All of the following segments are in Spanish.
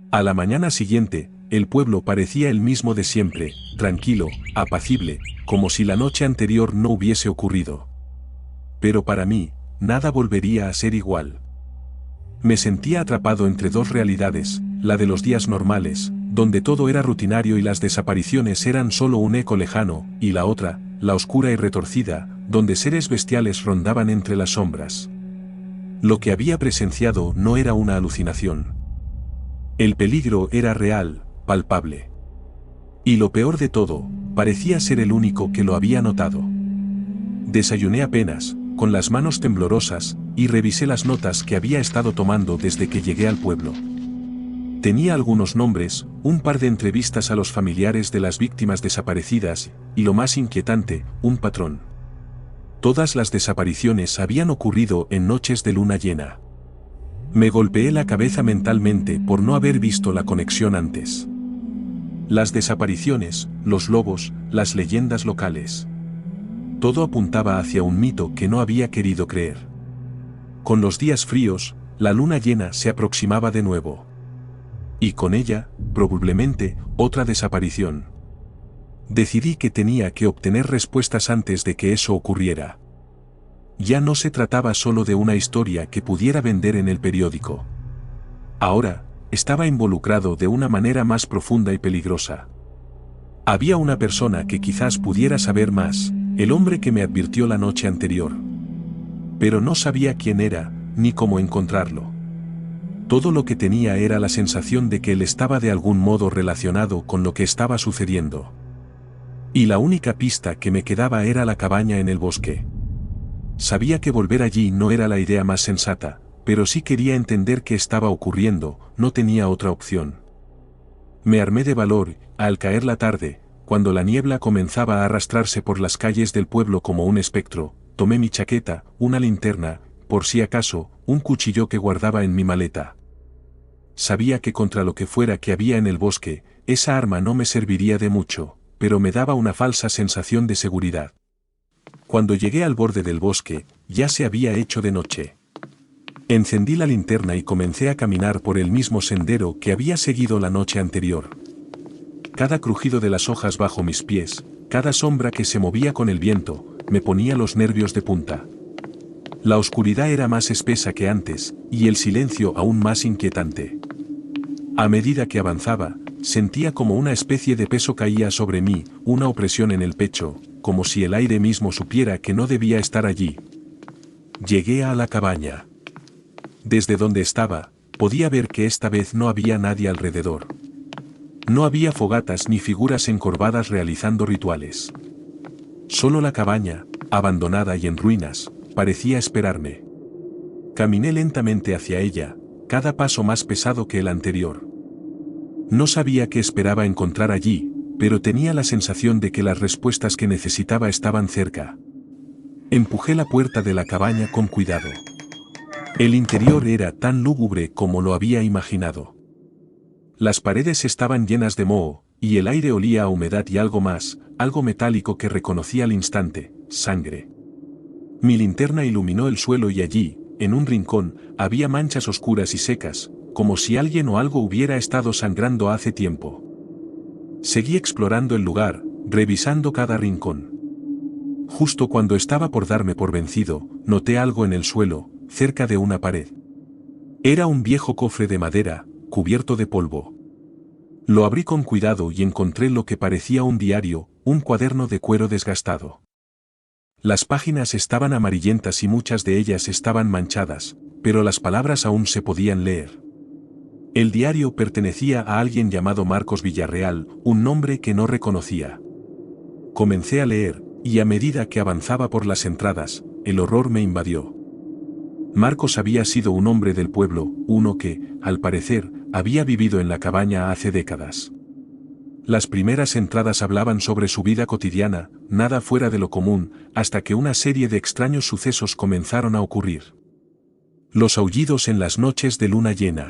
A la mañana siguiente, el pueblo parecía el mismo de siempre, tranquilo, apacible, como si la noche anterior no hubiese ocurrido. Pero para mí, nada volvería a ser igual. Me sentía atrapado entre dos realidades, la de los días normales, donde todo era rutinario y las desapariciones eran solo un eco lejano, y la otra, la oscura y retorcida, donde seres bestiales rondaban entre las sombras. Lo que había presenciado no era una alucinación. El peligro era real, palpable. Y lo peor de todo, parecía ser el único que lo había notado. Desayuné apenas, con las manos temblorosas, y revisé las notas que había estado tomando desde que llegué al pueblo. Tenía algunos nombres, un par de entrevistas a los familiares de las víctimas desaparecidas, y lo más inquietante, un patrón. Todas las desapariciones habían ocurrido en noches de luna llena. Me golpeé la cabeza mentalmente por no haber visto la conexión antes. Las desapariciones, los lobos, las leyendas locales. Todo apuntaba hacia un mito que no había querido creer. Con los días fríos, la luna llena se aproximaba de nuevo. Y con ella, probablemente, otra desaparición. Decidí que tenía que obtener respuestas antes de que eso ocurriera. Ya no se trataba solo de una historia que pudiera vender en el periódico. Ahora, estaba involucrado de una manera más profunda y peligrosa. Había una persona que quizás pudiera saber más, el hombre que me advirtió la noche anterior. Pero no sabía quién era, ni cómo encontrarlo. Todo lo que tenía era la sensación de que él estaba de algún modo relacionado con lo que estaba sucediendo. Y la única pista que me quedaba era la cabaña en el bosque. Sabía que volver allí no era la idea más sensata, pero sí quería entender qué estaba ocurriendo, no tenía otra opción. Me armé de valor, al caer la tarde, cuando la niebla comenzaba a arrastrarse por las calles del pueblo como un espectro, tomé mi chaqueta, una linterna, por si acaso, un cuchillo que guardaba en mi maleta. Sabía que contra lo que fuera que había en el bosque, esa arma no me serviría de mucho, pero me daba una falsa sensación de seguridad. Cuando llegué al borde del bosque, ya se había hecho de noche. Encendí la linterna y comencé a caminar por el mismo sendero que había seguido la noche anterior. Cada crujido de las hojas bajo mis pies, cada sombra que se movía con el viento, me ponía los nervios de punta. La oscuridad era más espesa que antes, y el silencio aún más inquietante. A medida que avanzaba, sentía como una especie de peso caía sobre mí, una opresión en el pecho, como si el aire mismo supiera que no debía estar allí. Llegué a la cabaña. Desde donde estaba, podía ver que esta vez no había nadie alrededor. No había fogatas ni figuras encorvadas realizando rituales. Solo la cabaña, abandonada y en ruinas, parecía esperarme. Caminé lentamente hacia ella, cada paso más pesado que el anterior. No sabía qué esperaba encontrar allí, pero tenía la sensación de que las respuestas que necesitaba estaban cerca. Empujé la puerta de la cabaña con cuidado. El interior era tan lúgubre como lo había imaginado. Las paredes estaban llenas de moho, y el aire olía a humedad y algo más, algo metálico que reconocí al instante: sangre. Mi linterna iluminó el suelo y allí, en un rincón, había manchas oscuras y secas, como si alguien o algo hubiera estado sangrando hace tiempo. Seguí explorando el lugar, revisando cada rincón. Justo cuando estaba por darme por vencido, noté algo en el suelo, cerca de una pared. Era un viejo cofre de madera, cubierto de polvo. Lo abrí con cuidado y encontré lo que parecía un diario, un cuaderno de cuero desgastado. Las páginas estaban amarillentas y muchas de ellas estaban manchadas, pero las palabras aún se podían leer. El diario pertenecía a alguien llamado Marcos Villarreal, un nombre que no reconocía. Comencé a leer, y a medida que avanzaba por las entradas, el horror me invadió. Marcos había sido un hombre del pueblo, uno que, al parecer, había vivido en la cabaña hace décadas. Las primeras entradas hablaban sobre su vida cotidiana, nada fuera de lo común, hasta que una serie de extraños sucesos comenzaron a ocurrir. Los aullidos en las noches de luna llena.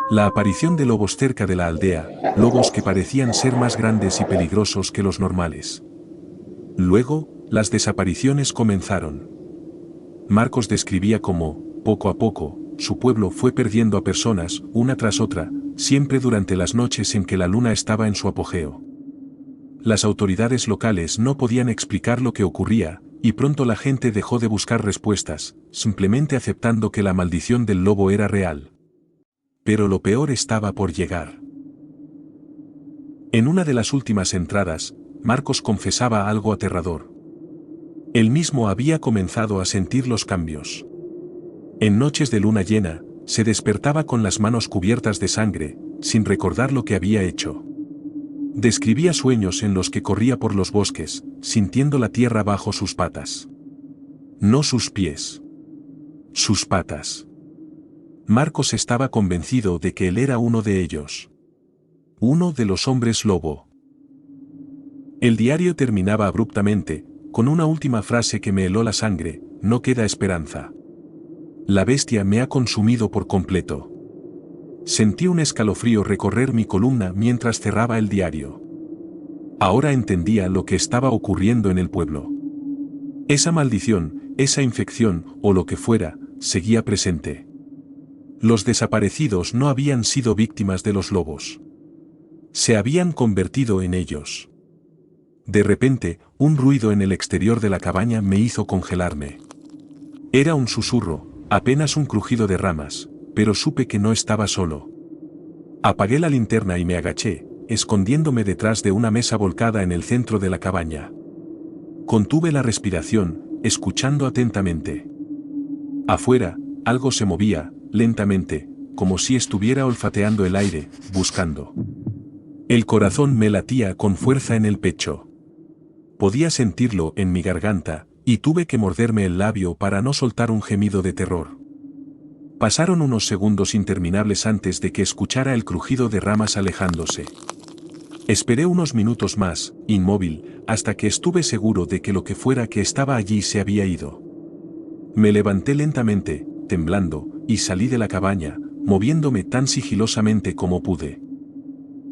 La aparición de lobos cerca de la aldea, lobos que parecían ser más grandes y peligrosos que los normales. Luego, las desapariciones comenzaron. Marcos describía cómo, poco a poco, su pueblo fue perdiendo a personas, una tras otra, siempre durante las noches en que la luna estaba en su apogeo. Las autoridades locales no podían explicar lo que ocurría, y pronto la gente dejó de buscar respuestas, simplemente aceptando que la maldición del lobo era real. Pero lo peor estaba por llegar. En una de las últimas entradas, Marcos confesaba algo aterrador. Él mismo había comenzado a sentir los cambios. En noches de luna llena, se despertaba con las manos cubiertas de sangre, sin recordar lo que había hecho. Describía sueños en los que corría por los bosques, sintiendo la tierra bajo sus patas. No sus pies. Sus patas. Marcos estaba convencido de que él era uno de ellos. Uno de los hombres lobo. El diario terminaba abruptamente, con una última frase que me heló la sangre: no queda esperanza. La bestia me ha consumido por completo. Sentí un escalofrío recorrer mi columna mientras cerraba el diario. Ahora entendía lo que estaba ocurriendo en el pueblo. Esa maldición, esa infección, o lo que fuera, seguía presente. Los desaparecidos no habían sido víctimas de los lobos. Se habían convertido en ellos. De repente, un ruido en el exterior de la cabaña me hizo congelarme. Era un susurro, apenas un crujido de ramas, pero supe que no estaba solo. Apagué la linterna y me agaché, escondiéndome detrás de una mesa volcada en el centro de la cabaña. Contuve la respiración, escuchando atentamente. Afuera, algo se movía, lentamente, como si estuviera olfateando el aire, buscando. El corazón me latía con fuerza en el pecho. Podía sentirlo en mi garganta, y tuve que morderme el labio para no soltar un gemido de terror. Pasaron unos segundos interminables antes de que escuchara el crujido de ramas alejándose. Esperé unos minutos más, inmóvil, hasta que estuve seguro de que lo que fuera que estaba allí se había ido. Me levanté lentamente, temblando, y salí de la cabaña, moviéndome tan sigilosamente como pude.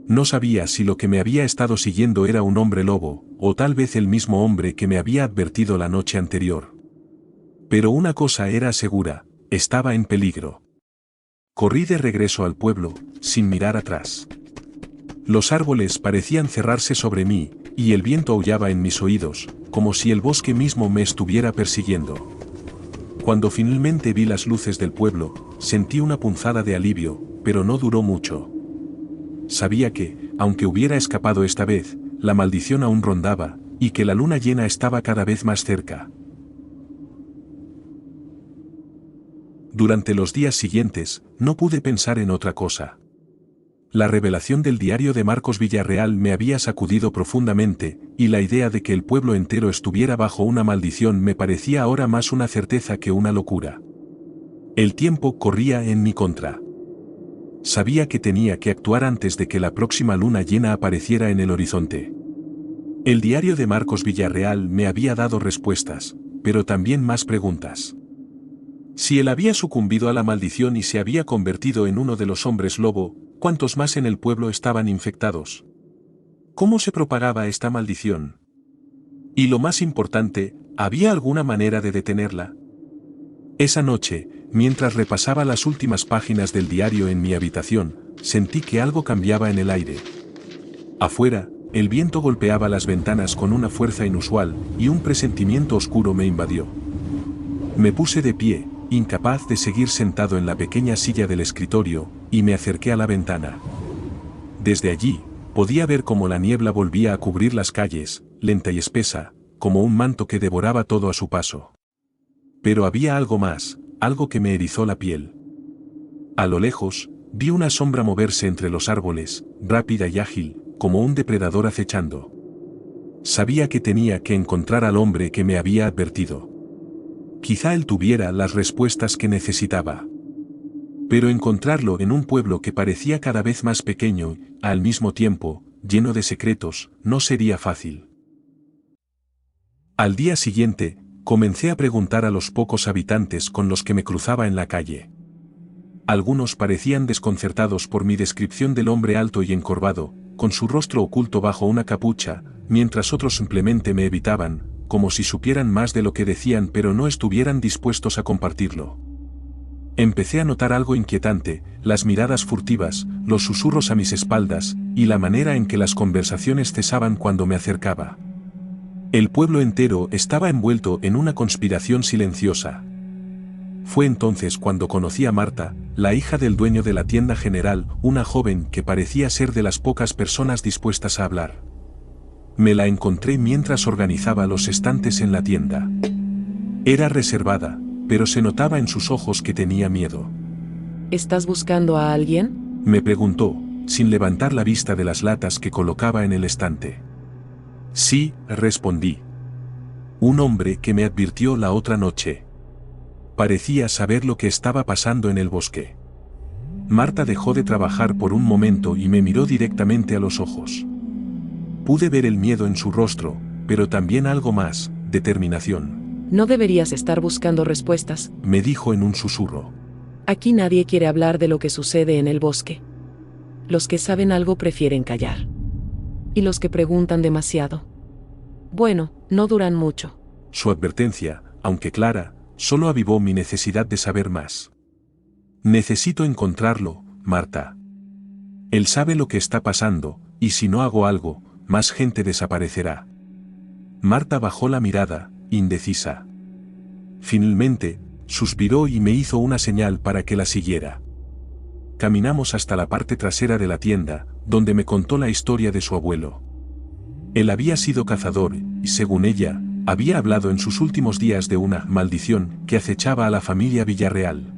No sabía si lo que me había estado siguiendo era un hombre lobo, o tal vez el mismo hombre que me había advertido la noche anterior. Pero una cosa era segura: estaba en peligro. Corrí de regreso al pueblo, sin mirar atrás. Los árboles parecían cerrarse sobre mí, y el viento aullaba en mis oídos, como si el bosque mismo me estuviera persiguiendo. Cuando finalmente vi las luces del pueblo, sentí una punzada de alivio, pero no duró mucho. Sabía que, aunque hubiera escapado esta vez, la maldición aún rondaba, y que la luna llena estaba cada vez más cerca. Durante los días siguientes, no pude pensar en otra cosa. La revelación del diario de Marcos Villarreal me había sacudido profundamente, y la idea de que el pueblo entero estuviera bajo una maldición me parecía ahora más una certeza que una locura. El tiempo corría en mi contra. Sabía que tenía que actuar antes de que la próxima luna llena apareciera en el horizonte. El diario de Marcos Villarreal me había dado respuestas, pero también más preguntas. Si él había sucumbido a la maldición y se había convertido en uno de los hombres lobo, ¿cuántos más en el pueblo estaban infectados? ¿Cómo se propagaba esta maldición? Y lo más importante, ¿había alguna manera de detenerla? Esa noche, mientras repasaba las últimas páginas del diario en mi habitación, sentí que algo cambiaba en el aire. Afuera, el viento golpeaba las ventanas con una fuerza inusual, y un presentimiento oscuro me invadió. Me puse de pie, incapaz de seguir sentado en la pequeña silla del escritorio, y me acerqué a la ventana. Desde allí, podía ver cómo la niebla volvía a cubrir las calles, lenta y espesa, como un manto que devoraba todo a su paso. Pero había algo más, algo que me erizó la piel. A lo lejos, vi una sombra moverse entre los árboles, rápida y ágil, como un depredador acechando. Sabía que tenía que encontrar al hombre que me había advertido. Quizá él tuviera las respuestas que necesitaba. Pero encontrarlo en un pueblo que parecía cada vez más pequeño, al mismo tiempo, lleno de secretos, no sería fácil. Al día siguiente, comencé a preguntar a los pocos habitantes con los que me cruzaba en la calle. Algunos parecían desconcertados por mi descripción del hombre alto y encorvado, con su rostro oculto bajo una capucha, mientras otros simplemente me evitaban, como si supieran más de lo que decían pero no estuvieran dispuestos a compartirlo. Empecé a notar algo inquietante, las miradas furtivas, los susurros a mis espaldas, y la manera en que las conversaciones cesaban cuando me acercaba. El pueblo entero estaba envuelto en una conspiración silenciosa. Fue entonces cuando conocí a Marta, la hija del dueño de la tienda general, una joven que parecía ser de las pocas personas dispuestas a hablar. Me la encontré mientras organizaba los estantes en la tienda. Era reservada, pero se notaba en sus ojos que tenía miedo. ¿Estás buscando a alguien? Me preguntó, sin levantar la vista de las latas que colocaba en el estante. Sí, respondí. Un hombre que me advirtió la otra noche. Parecía saber lo que estaba pasando en el bosque. Marta dejó de trabajar por un momento y me miró directamente a los ojos. Pude ver el miedo en su rostro, pero también algo más, determinación. No deberías estar buscando respuestas, Me dijo en un susurro. Aquí nadie quiere hablar de lo que sucede en el bosque. Los que saben algo prefieren callar. Y los que preguntan demasiado, bueno, no duran mucho. Su advertencia, aunque clara, solo avivó mi necesidad de saber más. Necesito encontrarlo, Marta. Él sabe lo que está pasando, y si no hago algo, más gente desaparecerá. Marta bajó la mirada, indecisa. Finalmente, suspiró y me hizo una señal para que la siguiera. Caminamos hasta la parte trasera de la tienda, donde me contó la historia de su abuelo. Él había sido cazador, y según ella, había hablado en sus últimos días de una maldición que acechaba a la familia Villarreal.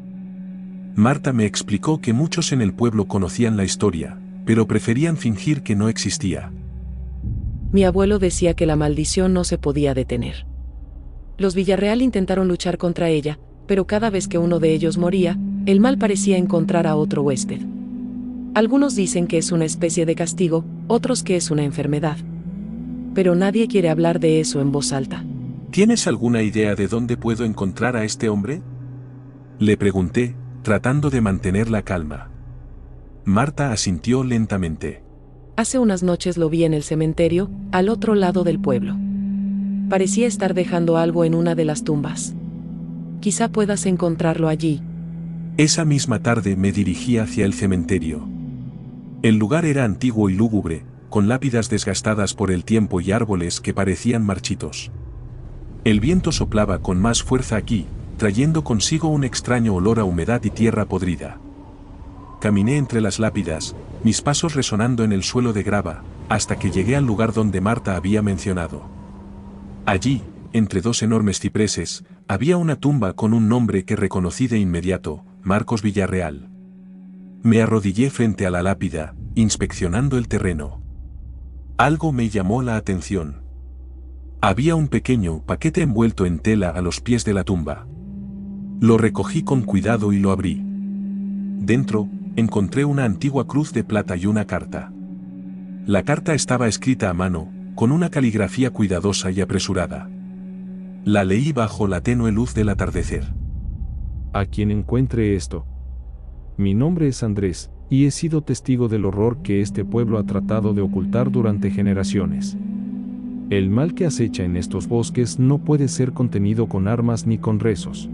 Marta me explicó que muchos en el pueblo conocían la historia, pero preferían fingir que no existía. Mi abuelo decía que la maldición no se podía detener. Los Villarreal intentaron luchar contra ella, pero cada vez que uno de ellos moría, el mal parecía encontrar a otro huésped. Algunos dicen que es una especie de castigo, otros que es una enfermedad. Pero nadie quiere hablar de eso en voz alta. ¿Tienes alguna idea de dónde puedo encontrar a este hombre? Le pregunté, tratando de mantener la calma. Marta asintió lentamente. Hace unas noches lo vi en el cementerio, al otro lado del pueblo. Parecía estar dejando algo en una de las tumbas. Quizá puedas encontrarlo allí. Esa misma tarde me dirigí hacia el cementerio. El lugar era antiguo y lúgubre, con lápidas desgastadas por el tiempo y árboles que parecían marchitos. El viento soplaba con más fuerza aquí, trayendo consigo un extraño olor a humedad y tierra podrida. Caminé entre las lápidas, mis pasos resonando en el suelo de grava, hasta que llegué al lugar donde Marta había mencionado. Allí, entre dos enormes cipreses, había una tumba con un nombre que reconocí de inmediato, Marcos Villarreal. Me arrodillé frente a la lápida, inspeccionando el terreno. Algo me llamó la atención. Había un pequeño paquete envuelto en tela a los pies de la tumba. Lo recogí con cuidado y lo abrí. Dentro, encontré una antigua cruz de plata y una carta. La carta estaba escrita a mano, con una caligrafía cuidadosa y apresurada. La leí bajo la tenue luz del atardecer. A quien encuentre esto. Mi nombre es Andrés, y he sido testigo del horror que este pueblo ha tratado de ocultar durante generaciones. El mal que acecha en estos bosques no puede ser contenido con armas ni con rezos.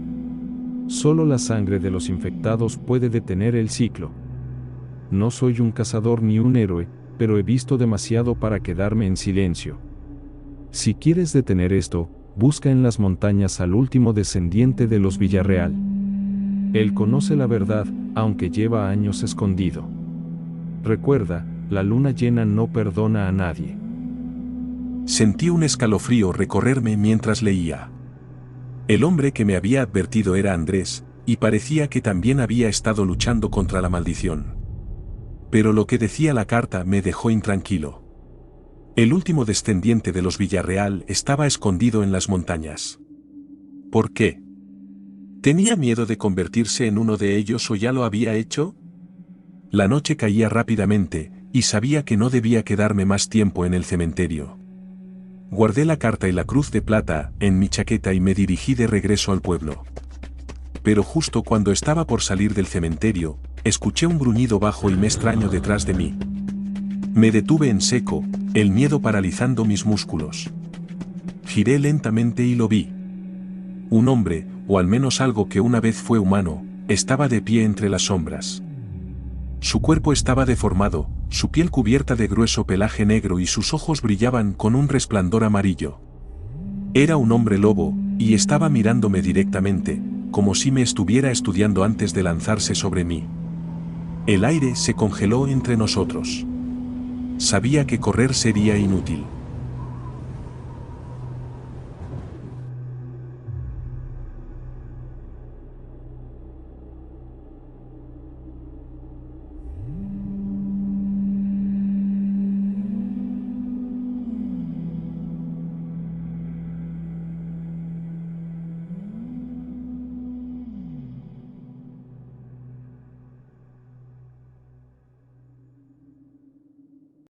Solo la sangre de los infectados puede detener el ciclo. No soy un cazador ni un héroe, pero he visto demasiado para quedarme en silencio. Si quieres detener esto, busca en las montañas al último descendiente de los Villarreal. Él conoce la verdad, aunque lleva años escondido. Recuerda, la luna llena no perdona a nadie. Sentí un escalofrío recorrerme mientras leía. El hombre que me había advertido era Andrés, y parecía que también había estado luchando contra la maldición. Pero lo que decía la carta me dejó intranquilo. El último descendiente de los Villarreal estaba escondido en las montañas. ¿Por qué? ¿Tenía miedo de convertirse en uno de ellos o ya lo había hecho? La noche caía rápidamente, y sabía que no debía quedarme más tiempo en el cementerio. Guardé la carta y la cruz de plata en mi chaqueta y me dirigí de regreso al pueblo. Pero justo cuando estaba por salir del cementerio, escuché un gruñido bajo y extraño detrás de mí. Me detuve en seco, el miedo paralizando mis músculos. Giré lentamente y lo vi. Un hombre, o al menos algo que una vez fue humano, estaba de pie entre las sombras. Su cuerpo estaba deformado, su piel cubierta de grueso pelaje negro y sus ojos brillaban con un resplandor amarillo. Era un hombre lobo, y estaba mirándome directamente, como si me estuviera estudiando antes de lanzarse sobre mí. El aire se congeló entre nosotros. Sabía que correr sería inútil.